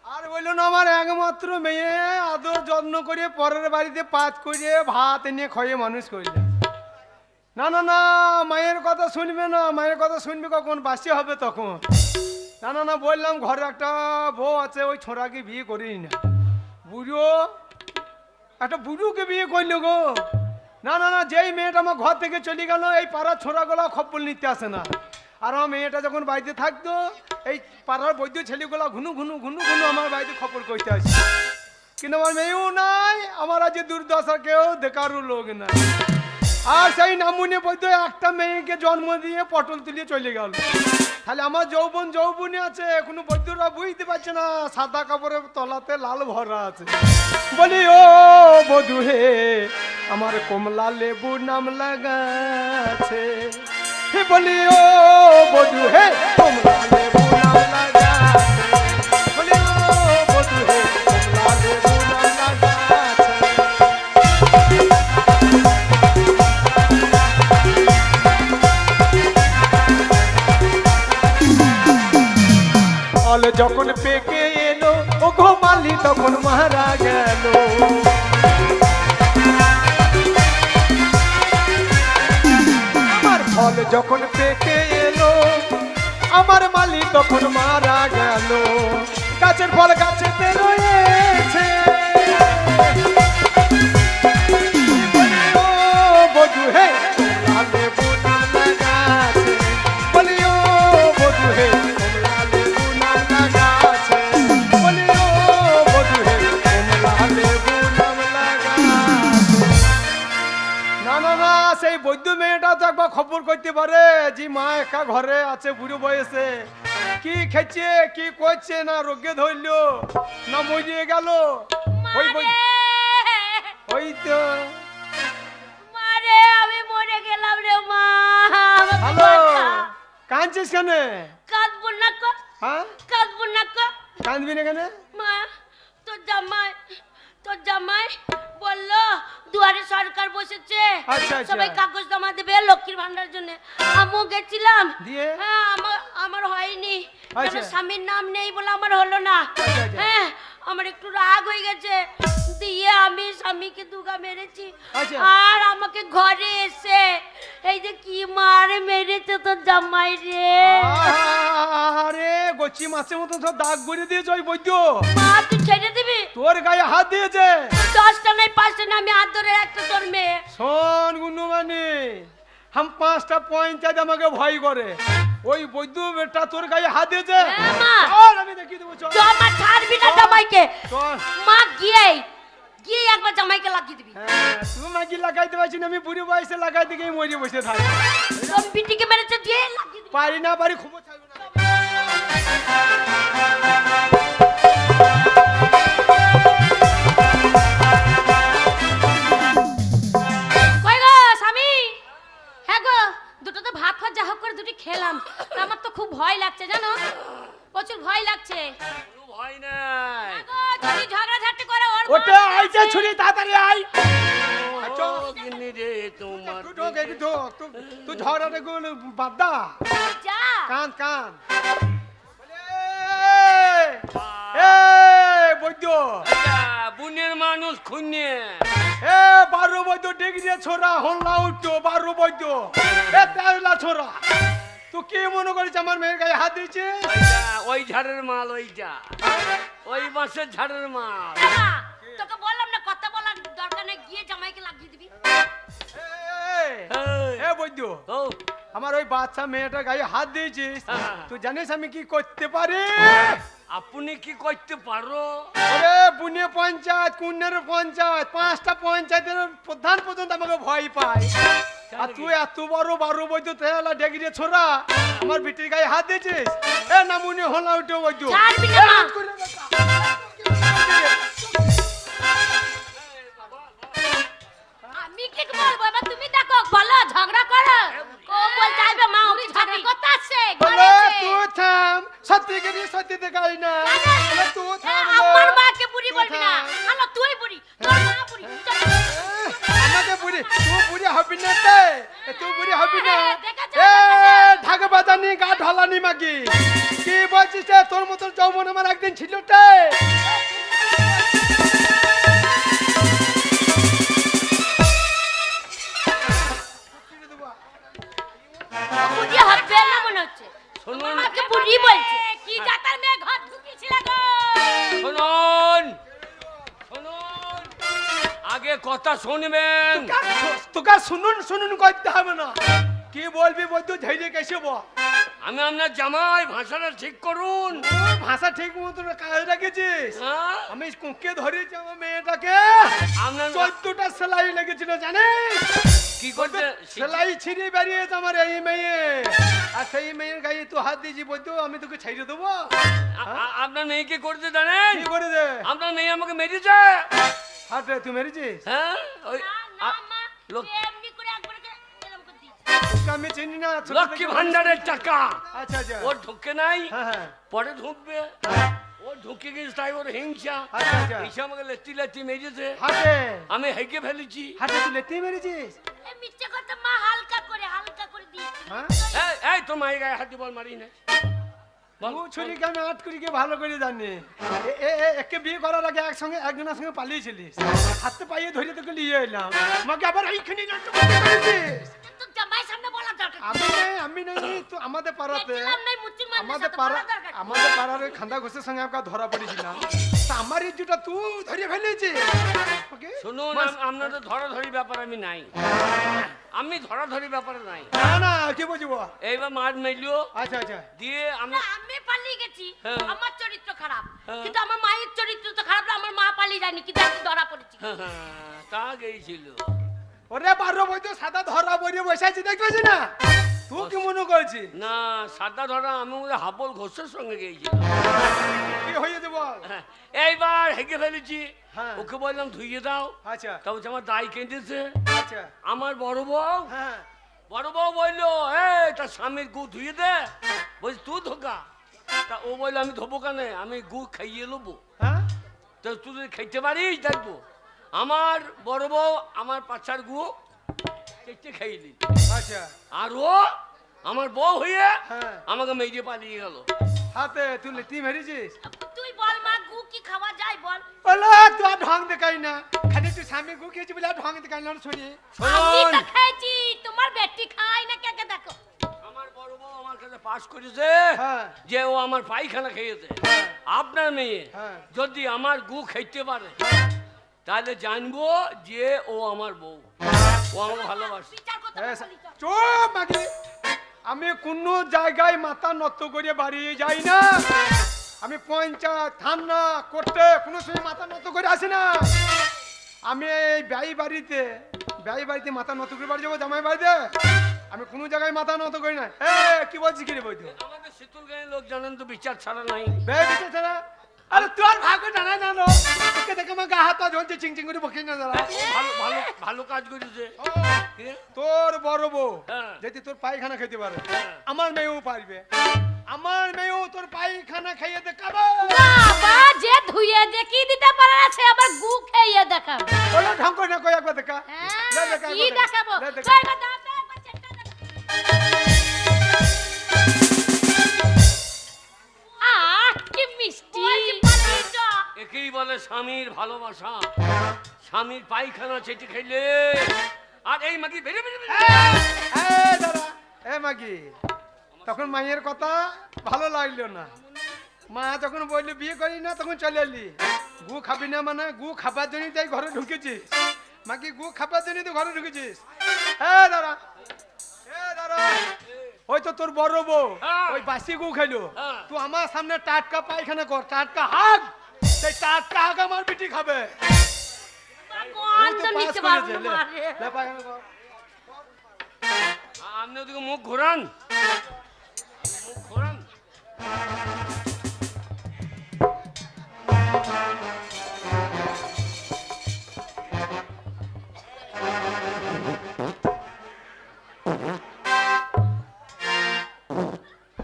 আর বললো না, আমার একমাত্র মেয়ে, আদর যত্ন করে পরের বাড়িতে পাত করে ভাত এনে খয়ে মানুষ করলে। না না না, মায়ের কথা শুনবে না, মায়ের কথা শুনবে কখন, বাসি হবে তখন। না না না, বললাম ঘরে একটা বউ আছে, ওই ছোঁড়াকে বিয়ে করিনি না। বুড়ো একটা বুড়োকে বিয়ে করলো গো। না না না, যেই মেয়েটা আমার ঘর থেকে চলে গেল, এই পাড়ার ছোড়াগুলো খপ্পল নিতে আসে না। আর আমার মেয়েটা যখন বাড়িতে থাকতো, এই পাড়ার বৈদ্য ছেলেগুলো ঘুনু ঘুনু ঘুনু ঘুনু আমার বাড়িতে খপর করতে আসে। কিন্তু আমার মেয়েও নাই, আমার আজ দুর্দশা কেউ দেখারও লোক নাই। আর সেই নামুনে বৈদ্য একটা মেয়েকে জন্ম দিয়ে পটল তুলিয়ে চলে গেল। তাহলে আমার যৌবনে আছে, কোনো বৈদ্যরা বুঝতে পারছে না সাদা কাপড়ের তলাতে লাল ভরা আছে। বলি ও বধূ হে, আমার কমলা লেবু নাম লাগাছে। হে বলি ও বধূ হে, কমলা লেবু নাম লাগাছে। বলি ও বধূ হে, কমলা লেবু নাম লাগাছে। ফল যখন পেকে এলো, ও ঘুমালি তখন মারা গেল। আমার ফল যখন পেকে এলো, আমার মালি তখন মারা গেল। গাছের ফল গাছেতে রয়েছে। ও বধূ হে, কমলা লেবু নাম লাগাছে। বলি ও বধূ হে, কমলা লেবু নাম লাগাছে। বলি ও বধূ হে, কমলা লেবু নাম লাগাছে। না না না, সেই বৈদ্য মেয়েটা তো একবার খবর করতে পারে যে মা একা ঘরে আছে, বুড়ো বয়সে কি খেছে কি করছে, না রোগে ধরলো না মরিয়ে গেল। ওই ওই তো মারে আমি মরে গেলাম রে মা। আমাকে হ্যালো, বাঁচা। কাঁদছিস কেন? কাঁদবো না কো, হ্যাঁ, কাঁদবো না কো। কাঁদবি না কেন? মা, তোর জামাই বললো দুয়ারে সরকার বসেছে, আচ্ছা, আচ্ছা। সবাই কাগজ জমা দেবে লক্ষ্মীর ভান্ডার জন্য। আমিও গেছিলাম, দিয়ে? হ্যাঁ আমার হয়নি, কেন আচ্ছা। স্বামীর নাম নেই বলে আমার হলো না। আচ্ছা, আচ্ছা। হ্যাঁ, আমার একটু রাগ হয়ে গেছে, দিয়ে আমি স্বামীকে দুগা মেরেছি। আচ্ছা। আর আমাকে ঘরে এসে এই যে কি মার মেরেছে তোর জামাই রে। আরে গচ্ছি মাছের মতো সব দাগ করে দিয়েছে ওই বৈদ্য। মা তুই ছেড়ে দিবি? তোর গায়ে হাত দিয়েছে। 10টা নাই 5টা না, আমি হাত ধরে একটা তোর মেয়ে। শোন গুনুমানি, হাম 5টা পঞ্চায়েত আমাকে ভয় করে। ওই বৈদ্য বেটা তোর গায়ে হাত দিয়েছে। হ্যাঁ, মা। চল, আমি দেখিয়ে দেবো, চল। জামা ছাড়বি না জামাইকে। চল। মা গিয়ে একবার জামাইকে লাগিয়ে দিবি। হ্যাঁ, তুই নাকি লাগাইতে পারছি না, আমি বুড়ি বয়সে লাগাইতে গিয়ে মরে বসে থাকি। তোর বিটিকে মেরেছে দিয়ে লাগিয়ে দিবি। পারি না পারি, খবর থাকবে না। কই গো স্বামী? হ্যাঁ গো, দুটো তো ভাত যা হোক করে দুটি খেলাম। তা আমার তো খুব ভয় লাগছে জানো, প্রচুর ভয় লাগছে। কোনো ভয় নাই। হ্যাঁ গো, যদি ঝগড়াঝাটি করে ওর ওটা মা আইছে আছে। ছুরি, তাড়াতাড়ি আই। আচ্ছা। ও গিন্নি রে তোমার তুই ঢোক, একটু ঢোক। তুই ঝগড়াটা গুলো বাদ দা। যা। কান কান। এ বৈদ্য, বুনের মানুষ খুঁজে এ 12 বৈদ্য ডিগ্রি ছোরা হল্লা উঠতো, 12 বৈদ্য, এ 13 ছোরা। তুই কি মনে করিস আমার মেয়ের গায়ে হাত দিয়েছে? ওই ঝাড়ের মাল, ওইটা ওই বাঁশের ঝাড়ের মাল। বাবা, তোকে বললাম না কথা বলার দরকার নেই, গিয়ে জামাইকে লাগিয়ে দিবি। এ বৈদ্য, ও আমার ওই বাচ্চা মেয়েটার গায়ে হাত দিয়েছিস, তুই জানিস আমি কি করতে পারি? আপনি কি করতে পারো? ওরে বুনে পঞ্চায়েত, কুন্নের পঞ্চায়েত, 5টা পঞ্চায়েতের প্রধান পর্যন্ত আমাকে ভয় পায়। আর তুই এত বড় 12 বৈদ্য তেলা ডেগিয়ে ছোড়া আমার বিটির গায়ে হাত দিয়েছিস? এ নামুনি হলা উঠে বৈদ্য। ছাড়বি না মা। আমি কি বলবো এবার তুমি দেখো, বলো ঝগড়া করো। ও বলতে আসবে মা, উনি ওকে ঝগড়া ছাড়বি। করতে আসছে বলে ঘরে এসে। তুই থাম, সত্যি করে সত্যি দেখাই না। বলে তুই থাম, আমার মা এমন আমার একদিন ছিল তে বুঝি হবে না মনে হচ্ছে শুনুন আমাকে বুড়ি বলছে কি জাতার মেয়ে ঘর ঢুকিয়েছিল গো শুনুন শুনুন আগে কথা শুনবেন তোকে শুনুন শুনুন করতে হবে না কি বলবি বৈদ্য ঝেড়ে কেসে বল আমি আপনার জামাই ভাষাটা ঠিক করুন ওই ভাষা ঠিক মতো কাজ রেখেছিস হ্যাঁ? আমি কুঁকে ধরেছি আমার মেয়েটাকে আপনার 14টা সেলাই লেগেছিল জানিস কি করতে সেলাই ছিঁড়ে বেরিয়েছে আমার এই মেয়ে আর সেই মেয়ের গায়ে তুই হাত দিয়েছি বৈদ্য আমি তোকে ছেড়ে দেবো আপনার মেয়ে কি করতে জানেন কি করে দে আপনার মেয়ে আমাকে মেরেছে হাতে তুই মেরেছিস হ্যাঁ ওই না মা লোক- এমনি করে একবার করে এরকম করে দিয়েছে তোকে আমি চিনি না ছোট লক্ষ্মী থেকে- ভান্ডারের টাকা আচ্ছা আচ্ছা ওর ঢুকে নাই হ্যাঁ হ্যাঁ পরে ঢুকবে ও ঢুকে গেছে তাই ওর হিংসা আচ্ছা আচ্ছা হিংসা আমাকে লেতি লেতি মেরেছে হাতে আমি হেগে ফেলেছি হাতে তুই লেতে মেরেছিস এই মিথ্যে কথা মা হালকা করে দিয়েছে হ্যাঁ এই তোর মায়ের গায়ে হাত দিয়ে বল মারি না বল, ও ছুরিকে আমি আট করিকে ভালো করে জানি একে বিয়ে করার আগে একসঙ্গে একজনের সঙ্গে পালিয়েছিলিস হাতে পাইয়ে ধরে তোকে নিয়ে এলাম আমাকে আবার এইখানে নাটক করতে করেছিস। তো জামাই সামনে বলা দরকার আমি নাই তো আমাদের পাড়াতে দেখলাম নাই মুসলমানদের আমাদের সাথে পাড়া বলা দরকার আমাদের পাড়ার ওই খান্দা ঘোষের সঙ্গে আমরা ধরা পড়েছিলাম তা আমার ইজ্জুটা তুই ধরে ফেলেছিস ওকে শুনুন আপনাদের ধরাধরি ব্যাপার আমি নাই আমি ধরাধরি ব্যাপারে নাই না না কি বুঝবো এইবার মার মেলিও আচ্ছা আচ্ছা দিয়ে না, আমরা আমি পালিয়ে গেছি হ্যাঁ। আমার চরিত্র খারাপ হ্যাঁ। কিন্তু আমার মায়ের চরিত্র তো খারাপ না আমার মা পালিয়ে যায়নি কিন্তু আমি ধরা পড়েছি তা গেছিল ওরে বারো বই তো সাদা ধরা বইয়ে বসে আছি দেখতেছি না তুই কি মনে করছিস না সাদা ধরা আমি ওদের হাবল ঘোষের সঙ্গে গিয়েছিলাম কি হয়েছে বল হ্যাঁ, এইবার হেগে ফেলেছি হ্যাঁ। ওকে বললাম ধুইয়ে দাও আচ্ছা তা বলছে আমার দাই কেঁদেছে আচ্ছা আমার বড় বউ হ্যাঁ বড় বউ বললো এই তার স্বামীর গু ধুয়ে দে বলছি তুই ধোকা তা ও বললো আমি ধোবো কেন আমি গু খাইয়ে নেবো হ্যাঁ তো তুই যদি খাইতে পারিস দেখবো আমার বড় বউ আমার পাছার গু কেটে খাইয়ে দিল আচ্ছা আর ও আমার বউ হয়ে হ্যাঁ আমাকে মেজে পালিয়ে গেল হাতে তুই লেটি মেরেছিস তুই বল মা গু কি খাওয়া যায় বল বলো তুই আর ঢং দেখাই না খালি তুই স্বামী গু খেয়েছি বলে আর ঢং দেখাই না শুনি আমি শুনুন তো খাইছি তোমার বেটি খাই না কে কে দেখো আমার বড় বউ আমার কাছে পাস করেছে হ্যাঁ যে ও আমার পায়খানা খেয়েছে আপনার মেয়ে হ্যাঁ। যদি আমার গু খাইতে পারে তাহলে জানবো যে ও আমার বউ ও আমাকে ভালোবাসে বিচার করতে হ্যাঁ, বলি তো। চুপ মাগি আমি কোনো জায়গায় মাথা নত করে বাড়িয়ে যাই না আমি পঞ্চায়েত থানা করতে কোনো সময় মাথা নত করে আসি না আমি এই ব্যয় বাড়িতে মাথা নত করে বাড়ি যাবো জামাই বাড়িতে আমি কোনো জায়গায় মাথা নত করি না এ কি বলছিস কি রে বৈধ আমাদের শীতল গায়ের লোক জানেন তো বিচার ছাড়া নাই ব্যয় দিতে ছাড়া আরে তোর ভাগ্য জানা জানো তোকে দেখে আমার গা হাত ঝলছে চিং চিং করে বকে না দাঁড়া ও ভালো ভালো ভালো কাজ করেছে কি? তোর বড় বউ হ্যাঁ। যদি তোর পায়খানা খেতে পারে হ্যাঁ। আমার মেয়েও পারবে আমার মেয়েও তোর পায়খানা খাইয়ে দেখাবে বাবা যে ধুয়ে দেখিয়ে দিতে পারে না, সে আবার গু খেয়ে দেখাবে বলো ঢং করে না কই একবার দেখা হ্যাঁ, লে দেখা কি একবার দেখাবো লে দেখা। কই গো, দাও তো একবার চেষ্টা দেখো। আহ কি মিষ্টি ওই যে পালিয়ে যা। একেই বলে স্বামীর ভালোবাসা স্বামীর পায়খানা চেটে খাইলে আর এই মাগি বেরে বেরে বেরে। এই দাঁড়া এ মাগি তখন মায়ের কথা ভালো লাগলো না মা যখন বললি বিয়ে করি না তখন চলে এলি গু খাবি না মানে গু খাবার জন্যই তাই ঘরে ঢুকেছিস মাগি গু খাবার জন্যই তো ঘরে ঢুকেছিস দাঁড়া ওই তো তোর বড় বউ হ্যাঁ। ওই বাসি গু খাইলো হ্যাঁ। তুই আমার সামনে টাটকা পায়খানা কর টাটকা হাগ সেই টাটকা হাগ আমার বিটি খাবে গন্ধ তুই তো নিতে পাস পারবো করেছে, না লে। রে। লে পায়খানা কর। আপনি ওদিকে মুখ ঘোরান মুখ ঘোরান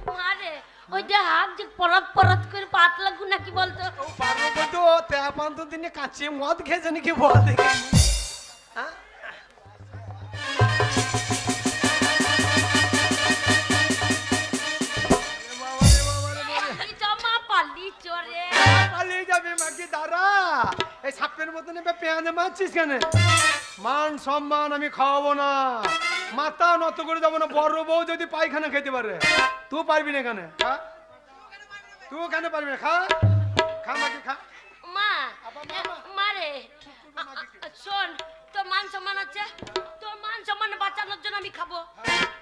মা রে, ওই যে হাত যে পরত পরত করে পাতলা গু নাকি বলতো ও পারবো তো তেপান্ত দিনে কাঁচিয়ে মদ খেয়েছে নাকি বল দেখি হ্যাঁ? এ বাবা রে বাবা রে বাবা রে। পালিয়ে চ মা পালিয়ে চ ওরে পালিয়ে যাবে মাকে দাঁড়া। এই সাপের মতন এবার পেঁয়াজে মারছিস কেন? মান সম্মান আমি খাওয়াবো না, মাথা নত করে যাবো না। বড় বউ যদি পায়খানা খেতে পারে, তুই পারবি না কেন? খা, তুই কেন পারবি না? খা খা মাকে খা। মা মারে শোন, তোর মান সম্মান আছে, তোর মান সম্মান বাঁচানোর জন্য আমি খাবো,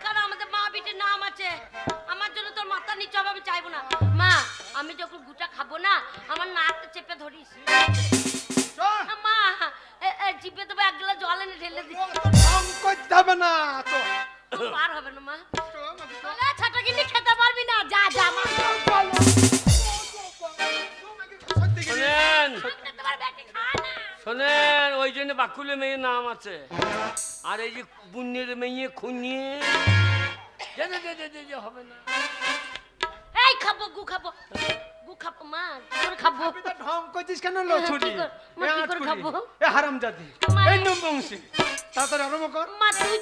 কারণ আমাদের মা বিটির নাম আছে। আমার জন্য তোর মাথা নিচে হবে আমি চাইবো না। মা আমি যখন গুটা খাবো না, আমার নাকটা চেপে ধরিস। মা চিপে দেবো, এক গ্লাস জল এনে ঢেলে দিস। ঢং করতে হবে না তো। পার হবে না মা, ছাটা কিন্তু খেতে পারবি না। যা যা মা, শোনেন তোমার বেটি খায় না। শোনেন, ওই জন্য বাকুলে মেয়ের নাম আছে। আর এই যে পুণ্যের মেয়ে খুনিয়ে হবে না। এই খাবো গু খাবো, গু খাবো মা, তোর খাবো। তুই তো ঢং করছিস কেন লছুরি? মা, কি করে খাবো? এ হারামজাদি, মা, এই নবংশী, তাড়াতাড়ি আরম্ভ কর। মা তুই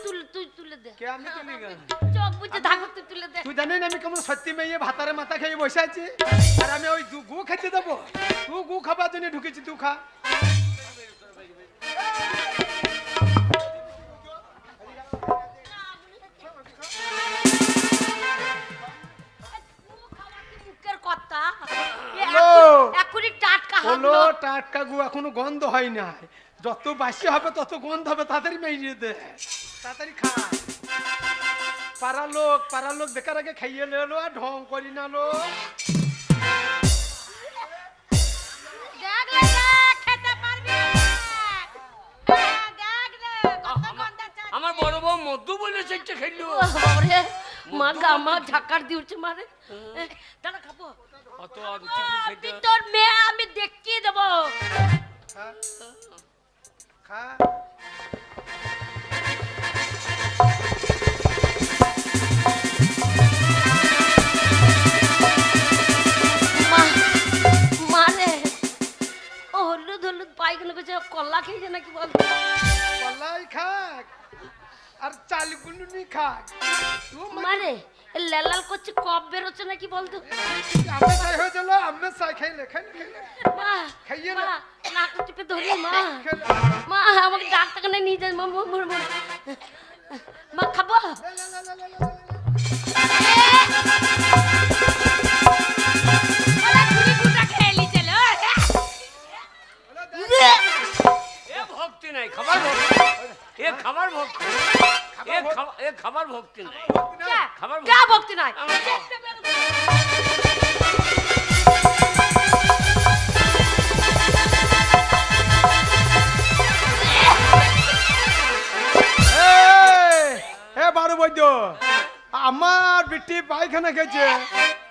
তুলে দে। কে আমি তুলি কেন? চোখ বুঝে থাকো, তুই তুলে দে। তুই জানিস না আমি কেমন সত্যি মেয়ে ভাতারে মাথা খেয়ে বসে আছি, আর আমি ওই গু খেতে দেবো? তুই গু খাবার জন্য ঢুকেছি, তুই খা। মুখের কথা হ্যালো। এখনই টাটকা হলো হলো। টাটকা গু এখনো গন্ধ হয় না, যত বাসি হবে তত গন্ধ হবে। তাড়াতাড়ি মেয়ে দে, তাড়াতাড়ি খা। পাড়ার লোক দেখার আগে খাইয়ে লো, আর ঢং করি না লো। দেখ রে, দেখ, খেতে পারবি না। হ্যাঁ, দেখ রে, কত গন্ধ আছে। আমার বড় বউ মধু বলে সেটা খেললো। ও বাবারে, মা গামা ঝাকার দিয়ে উঠছে মারে। দাঁড়া খাবো। অত রুচি খেতে তুই তোর মেয়ে আমি দেখিয়ে দেবো। খা, খা। মারে ও হলুদ হলুদ পায়খানা করছে, কলা খেয়েছে নাকি বল? কলাই খাক আর চাল গুলুনি খাক। মারে লাল করছে, কপ বেরোচ্ছে নাকি বলতো? আমি চাই হয়ে গেল, আমি চাই খাইলে খাইলে মা খাইয়ে মা, না। নাক টিপে ধরি মা। মা আমাকে ডাক্তারখানায় নিয়ে যান। মা খাবো। এ ভক্তি নাই, খাবার ভক্তি। এ খাবার ভক্তি, এ খাবার ভক্তি নাই। খাবার যা ভক্তি নাই। বারো বৈদ্য, আমার বিটি পায়খানা খেয়েছে,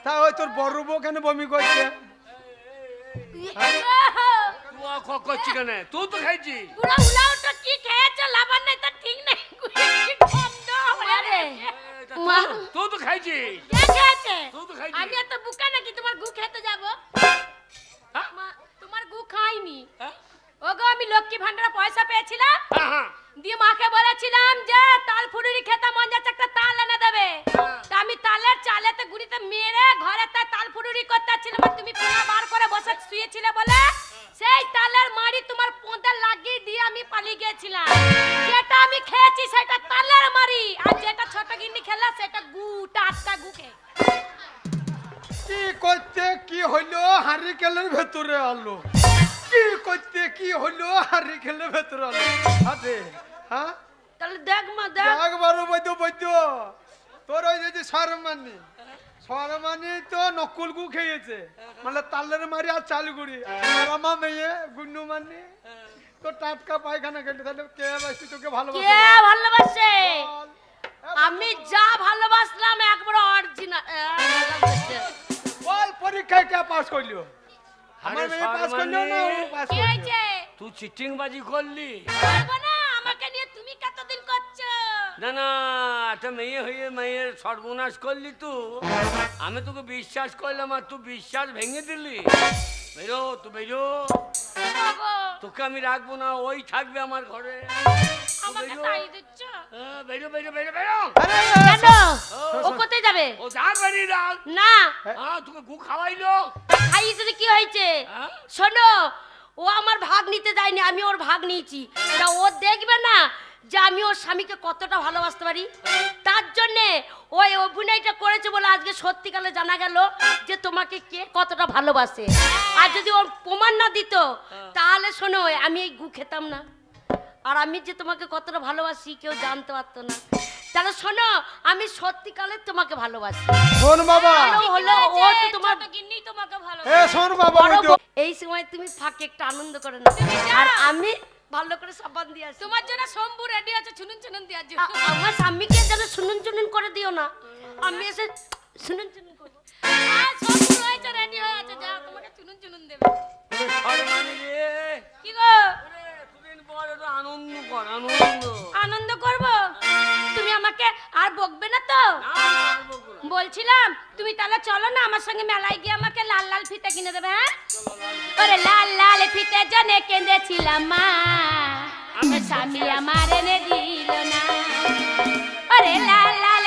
তা ওই তোর বড় বউ কেন বমি করছে? তুই করছি কেন? তুই তো খাইছি। পুরা উলাওটা কি খেয়েছে লাভার নাই, তা ঠিক নাই। মা তুই তো খাইছি। কে খেয়েছে? তুই তো খাইছি। আমি এত বুকা নাকি তোমার গু খেতে যাব? হ্যাঁ? মা তোমার গু খাইনি। হ্যাঁ? ওগো আমি লক্ষ্মী ভান্ডারে পয়সা পেয়েছিলাম, হ্যাঁ, হ্যাঁ। দিয়ে মাকে বলেছিলাম যে তাল ফুড়ুরি খেতে মন যাচ্ছে, একটা তাল এনে দেবে। তা আমি তালের চালেতে গুড়িতে মেরে ঘরে তাই তাল ফুড়ুরি করতে ছিলাম, আর তুমি পুরো বার করে বসে শুয়েছিলে বলে সেই তালের মাড়ি তোমার পোঁতে লাগিয়ে দিয়ে আমি পালিয়ে গেছিলাম। যেটা আমি খেয়েছি সেটা তালের মাড়ি, আর যেটা ছোট গিন্নি খেলা সেটা গু, টাটকা গু খেয়ে। কি করতে কি হইলো হারি কেলের ভেতরে আলো? কি করতে কি হইলো হারি কেলের ভেতরে আলো? আরে হ্যাঁ, তাহলে দেখ মা, দেখ। একবারও বৈদ্য বৈদ্য, তোর ওই যে সরমানি তো নকুল গু খেয়েছে, মানে তালের মারি আর চাল গুড়ি। আর আমার মেয়ে গুন্নু মানি তো টাটকা পায়খানা খেলে, তাহলে কে বাসি তোকে ভালোবাসে? কে ভালোবাসে? বল। আমি যা ভালোবাসলাম একবার অরিজিনাল। বল, পরীক্ষায় কে পাস করলো? আমার আরে মেয়ে পাস করলো না ও পাস কি করলো? হয়েছে? তুই চিটিং বাজি করলি। পারবো না, আমাকে নিয়ে তুমি কতদিন করছো? না না, একটা মেয়ে হয়ে মেয়ের সর্বনাশ করলি তুই। আমি তোকে বিশ্বাস করলাম আর তুই বিশ্বাস ভেঙে দিলি। বেরো, তুই বেরো। ওগো, তোকে আমি রাখবো না, ওই থাকবে আমার ঘরে। আমাকে তাই দিচ্ছ? বেরো বেরো বেরো বেরো। আরে, কেন? ও কোথায় যাবে? ও যার বাড়ি রাখ। না, হ্যাঁ, তোকে গু খাওয়াইলো। খাই খাইয়েছে কি হয়েছে শোনো, ও আমার ভাগ নিতে যায়নি, আমি ওর ভাগ নিয়েছি। তা ও দেখবে না যে আমি ওর স্বামীকে কতটা ভালোবাসতে পারি, তার জন্যে ওই অভিনয়টা করেছে বলে আজকে সত্যিকালে জানা গেল যে তোমাকে কে কতটা ভালোবাসে। আর যদি ওর প্রমাণ না দিত তাহলে শোনো আমি এই গু খেতাম না, আর আমি যে তোমাকে কতটা ভালোবাসি কেউ জানতে পারতো না। তাহলে শোনো আমি সত্যিকালে তোমাকে ভালোবাসি। শোন বাবা, ভালো হলো ও তো তোমার ছোট গিন্নি তোমাকে ভালো। এ শোন বাবা, বড় ওই তো- বউ। এই সময় তুমি ফাঁকে একটা আনন্দ করে না, আর আমি ভালো করে সাবান দিয়ে আসি। তোমার জন্য শম্ভু রেডি আছে চুনুন চুনুন দেওয়ার জন্য। আমার স্বামীকে যেন শুনুন চুনুন করে দিও না, আমি এসে শুনুন চুনুন করবো। আর শম্ভু রয়েছে রেডি হয়ে আছে, যা তোমাকে চুনুন চুনুন দেবে। কি গো আনন্দ কর, আনন্দ। আনন্দ করব? তুমি আমাকে আর বকবে না তো? বলছিলাম তুমি তাহলে চলো না আমার সঙ্গে মেলায় গিয়ে আমাকে লাল লাল ফিতে কিনে দেবে। হ্যাঁ, ওরে লাল লাল ফিতে জনে কেঁদেছিলাম মা, আমার স্বামী আমার এনে দিল না। ওরে লাল লাল